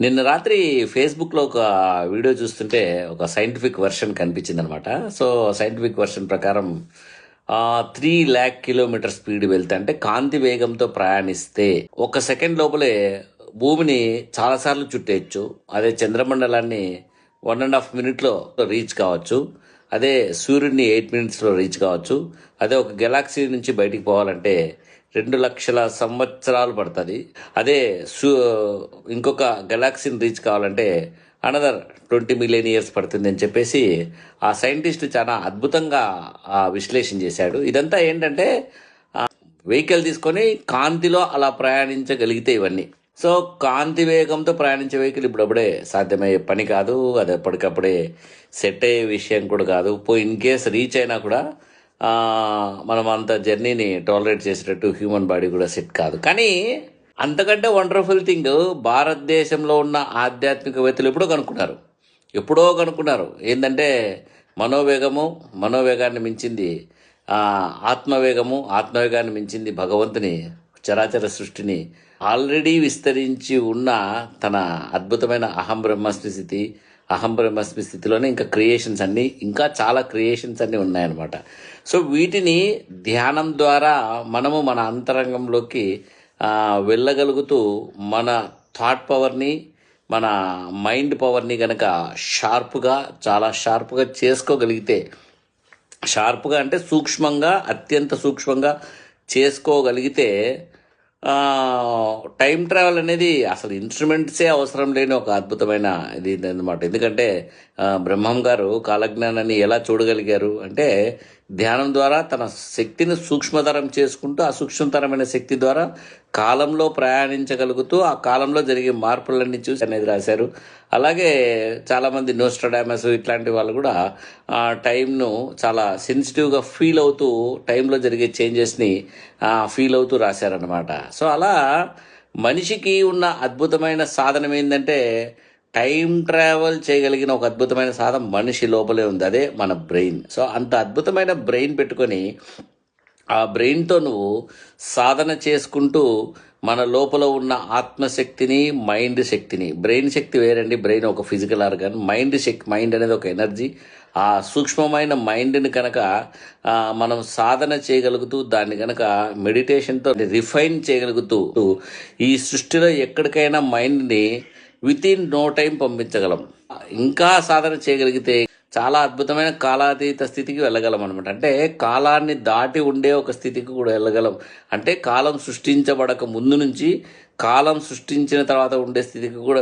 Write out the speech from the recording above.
నిన్న రాత్రి ఫేస్బుక్లో ఒక వీడియో చూస్తుంటే ఒక సైంటిఫిక్ వెర్షన్ కనిపించింది అనమాట. సో సైంటిఫిక్ వెర్షన్ ప్రకారం 3 lakh కిలోమీటర్ స్పీడ్ వెళ్తే అంటే కాంతి వేగంతో ప్రయాణిస్తే ఒక సెకండ్ లోపలే భూమిని చాలాసార్లు చుట్టేయచ్చు. అదే చంద్రమండలాన్ని 1.5 minute రీచ్ కావచ్చు. అదే సూర్యుడిని 8 minutes రీచ్ కావచ్చు. అదే ఒక గెలాక్సీ నుంచి బయటికి పోవాలంటే 2 లక్షల సంవత్సరాలు పడుతుంది. అదే ఇంకొక గెలాక్సీని రీచ్ కావాలంటే అనదర్ 20 million years పడుతుంది అని చెప్పేసి ఆ సైంటిస్ట్ చాలా అద్భుతంగా విశ్లేషణ చేశాడు. ఇదంతా ఏంటంటే వెహికల్ తీసుకొని కాంతిలో అలా ప్రయాణించగలిగితే ఇవన్నీ. సో కాంతి వేగంతో ప్రయాణించే వెహికల్ ఇప్పుడప్పుడే సాధ్యమయ్యే పని కాదు. అది ఎప్పటికప్పుడే సెట్ అయ్యే విషయం కూడా కాదు. ఇన్ కేస్ రీచ్ అయినా కూడా మనం అంత జర్నీని టాలరేట్ చేసేటట్టు హ్యూమన్ బాడీ కూడా సెట్ కాదు. కానీ అంతకంటే వండర్ఫుల్ థింగ్, భారతదేశంలో ఉన్న ఆధ్యాత్మికవేత్తలు ఎప్పుడో కనుక్కున్నారు ఏంటంటే మనోవేగాన్ని మించింది ఆత్మవేగాన్ని మించింది భగవంతుని చరాచర సృష్టిని ఆల్రెడీ విస్తరించి ఉన్న తన అద్భుతమైన అహం బ్రహ్మస్మి స్థితిలోనే ఇంకా చాలా క్రియేషన్స్ అన్నీ ఉన్నాయన్నమాట. సో వీటిని ధ్యానం ద్వారా మనము మన అంతరంగంలోకి వెళ్ళగలుగుతూ మన థాట్ పవర్ని, మన మైండ్ పవర్ని కనుక చాలా షార్ప్గా చేసుకోగలిగితే, షార్ప్గా అంటే అత్యంత సూక్ష్మంగా చేసుకోగలిగితే టైం ట్రావెల్ అనేది అసలు ఇన్స్ట్రుమెంట్సే అవసరం లేని ఒక అద్భుతమైన ఇది అనమాట. ఎందుకంటే బ్రహ్మం గారు కాలజ్ఞానాన్ని ఎలా చూడగలిగారు అంటే ధ్యానం ద్వారా తన శక్తిని సూక్ష్మతరం చేసుకుంటూ ఆ సూక్ష్మతరమైన శక్తి ద్వారా కాలంలో ప్రయాణించగలుగుతూ ఆ కాలంలో జరిగే మార్పులన్నీ చూసి అనేది రాశారు. అలాగే చాలామంది నోస్ట్రాడామస్ ఇట్లాంటి వాళ్ళు కూడా ఆ టైంను చాలా సెన్సిటివ్గా ఫీల్ అవుతూ టైంలో జరిగే చేంజెస్ని ఫీల్ అవుతూ రాశారనమాట. సో అలా మనిషికి ఉన్న అద్భుతమైన సాధనం ఏంటంటే టైం ట్రావెల్ చేయగలిగిన ఒక అద్భుతమైన సాధనం మనిషి లోపలే ఉంది. అదే మన బ్రెయిన్. సో అంత అద్భుతమైన బ్రెయిన్ పెట్టుకొని ఆ బ్రెయిన్తో నువ్వు సాధన చేసుకుంటూ మన లోపల ఉన్న ఆత్మశక్తిని, బ్రెయిన్ శక్తి వేరండి. బ్రెయిన్ ఒక ఫిజికల్ ఆర్గాన్. మైండ్ అనేది ఒక ఎనర్జీ. ఆ సూక్ష్మమైన మైండ్ని కనుక మనం సాధన చేయగలుగుతూ దాన్ని కనుక మెడిటేషన్తో రిఫైన్ చేయగలుగుతూ ఈ సృష్టిలో ఎక్కడికైనా మైండ్ని వితిన్ నో టైం పంపించగలం. ఇంకా సాధన చేయగలిగితే చాలా అద్భుతమైన కాలాతీత స్థితికి వెళ్ళగలం అనమాట. అంటే కాలాన్ని దాటి ఉండే ఒక స్థితికి కూడా వెళ్ళగలం. అంటే కాలం సృష్టించబడక ముందు నుంచి కాలం సృష్టించిన తర్వాత ఉండే స్థితికి కూడా